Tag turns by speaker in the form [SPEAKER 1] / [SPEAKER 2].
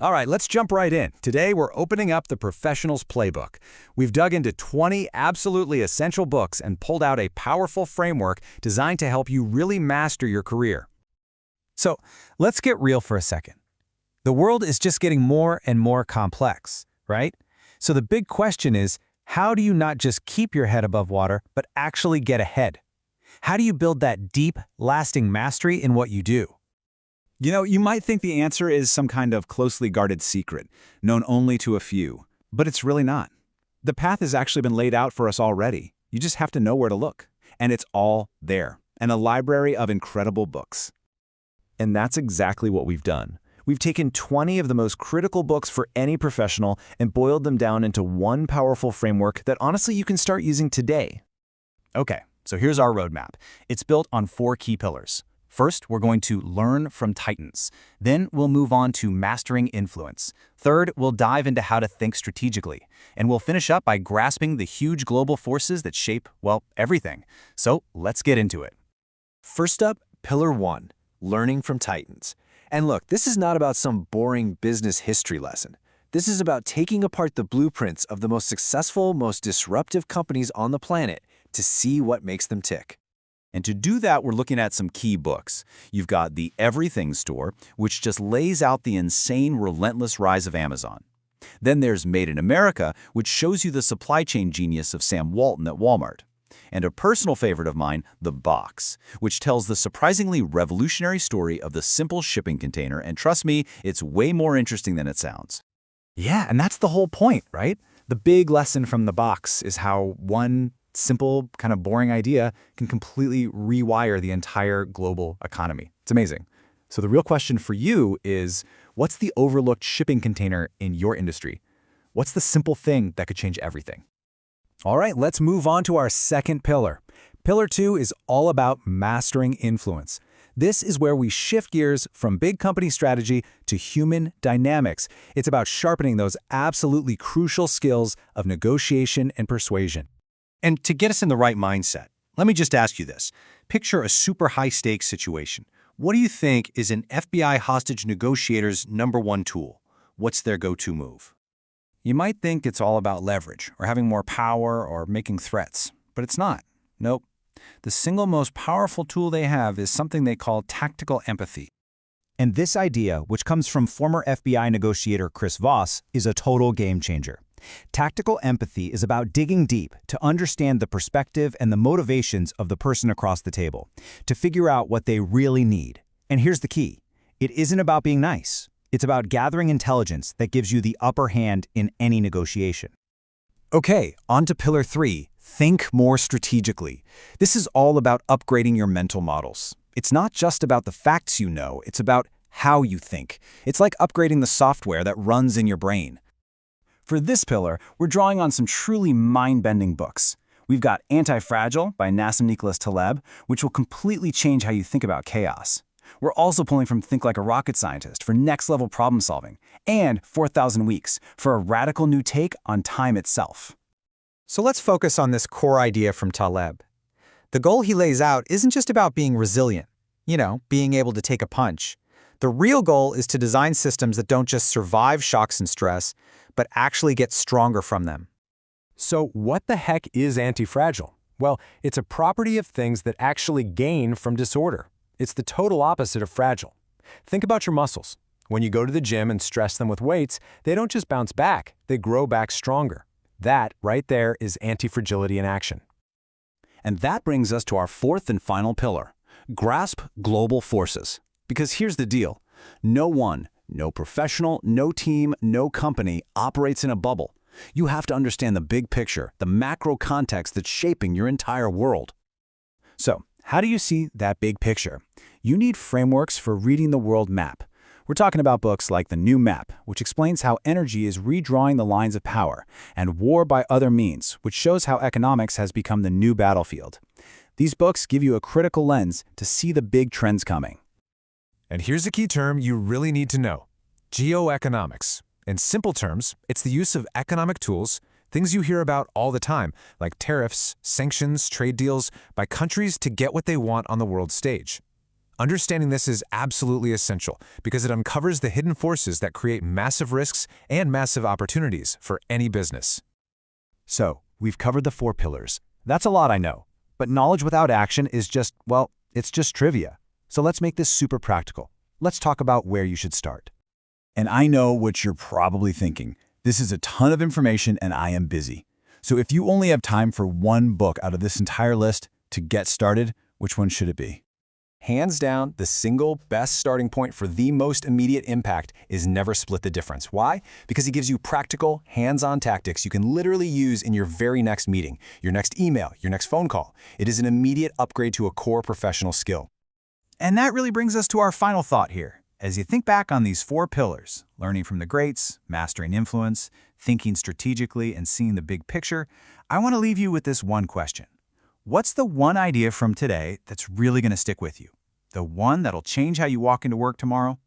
[SPEAKER 1] All right, let's jump right in. Today, we're opening up the Professional's Playbook. We've dug into 20 absolutely essential books and pulled out a powerful framework designed to help you really master your career.
[SPEAKER 2] So, let's get real for a second. The world is just getting more and more complex, right? So the big question is, how do you not just keep your head above water, but actually get ahead? How do you build that deep, lasting mastery in what you do?
[SPEAKER 3] You might think the answer is some kind of closely guarded secret, known only to a few, but it's really not. The path has actually been laid out for us already. You just have to know where to look. And it's all there, and a library of incredible books.
[SPEAKER 4] And that's exactly what we've done. We've taken 20 of the most critical books for any professional and boiled them down into one powerful framework that honestly you can start using today.
[SPEAKER 2] Okay, so here's our roadmap. It's built on 4 key pillars. First, we're going to learn from titans. Then we'll move on to mastering influence. Third, we'll dive into how to think strategically. And we'll finish up by grasping the huge global forces that shape, well, everything. So let's get into it.
[SPEAKER 4] First up, Pillar 1, learning from titans. And look, this is not about some boring business history lesson. This is about taking apart the blueprints of the most successful, most disruptive companies on the planet to see what makes them tick.
[SPEAKER 3] And to do that, we're looking at some key books. You've got The Everything Store, which just lays out the insane, relentless rise of Amazon. Then there's Made in America, which shows you the supply chain genius of Sam Walton at Walmart. And a personal favorite of mine, The Box, which tells the surprisingly revolutionary story of the simple shipping container, and trust me, it's way more interesting than it sounds.
[SPEAKER 2] Yeah, and that's the whole point, right? The big lesson from The Box is how one simple, kind of boring idea can completely rewire the entire global economy. It's amazing. So the real question for you is, what's the overlooked shipping container in your industry? What's the simple thing that could change everything? All right, let's move on to our second pillar. Pillar 2 is all about mastering influence. This is where we shift gears from big company strategy to human dynamics. It's about sharpening those absolutely crucial skills of negotiation and persuasion.
[SPEAKER 5] And to get us in the right mindset, let me just ask you this. Picture a super high-stakes situation. What do you think is an FBI hostage negotiator's #1 tool? What's their go-to move?
[SPEAKER 2] You might think it's all about leverage, or having more power, or making threats. But it's not. Nope. The single most powerful tool they have is something they call tactical empathy. And this idea, which comes from former FBI negotiator Chris Voss, is a total game changer. Tactical empathy is about digging deep to understand the perspective and the motivations of the person across the table, to figure out what they really need. And here's the key. It isn't about being nice. It's about gathering intelligence that gives you the upper hand in any negotiation. Okay, on to Pillar 3, think more strategically. This is all about upgrading your mental models. It's not just about the facts you know, it's about how you think. It's like upgrading the software that runs in your brain. For this pillar, we're drawing on some truly mind-bending books. We've got Anti-Fragile by Nassim Nicholas Taleb, which will completely change how you think about chaos. We're also pulling from Think Like a Rocket Scientist for next-level problem solving, and 4,000 Weeks for a radical new take on time itself. So let's focus on this core idea from Taleb. The goal he lays out isn't just about being resilient, being able to take a punch. The real goal is to design systems that don't just survive shocks and stress, but actually get stronger from them.
[SPEAKER 1] So what the heck is anti-fragile? Well, it's a property of things that actually gain from disorder. It's the total opposite of fragile. Think about your muscles. When you go to the gym and stress them with weights, they don't just bounce back, they grow back stronger. That, right there, is anti-fragility in action.
[SPEAKER 3] And that brings us to our fourth and final pillar, grasp global forces. Because here's the deal. No professional, no team, no company operates in a bubble. You have to understand the big picture, the macro context that's shaping your entire world.
[SPEAKER 2] So, how do you see that big picture? You need frameworks for reading the world map. We're talking about books like The New Map, which explains how energy is redrawing the lines of power, and War by Other Means, which shows how economics has become the new battlefield. These books give you a critical lens to see the big trends coming.
[SPEAKER 1] And here's a key term you really need to know: geoeconomics. In simple terms, it's the use of economic tools, things you hear about all the time, like tariffs, sanctions, trade deals, by countries to get what they want on the world stage. Understanding this is absolutely essential because it uncovers the hidden forces that create massive risks and massive opportunities for any business.
[SPEAKER 4] So, we've covered the 4 pillars. That's a lot, I know. But knowledge without action is just, well, it's just trivia. So let's make this super practical. Let's talk about where you should start.
[SPEAKER 3] And I know what you're probably thinking. This is a ton of information and I am busy. So if you only have time for one book out of this entire list to get started, which one should it be?
[SPEAKER 1] Hands down, the single best starting point for the most immediate impact is Never Split the Difference. Why? Because it gives you practical, hands-on tactics you can literally use in your very next meeting, your next email, your next phone call. It is an immediate upgrade to a core professional skill.
[SPEAKER 2] And that really brings us to our final thought here. As you think back on these 4 pillars, learning from the greats, mastering influence, thinking strategically, and seeing the big picture, I want to leave you with this one question. What's the one idea from today that's really going to stick with you? The one that'll change how you walk into work tomorrow?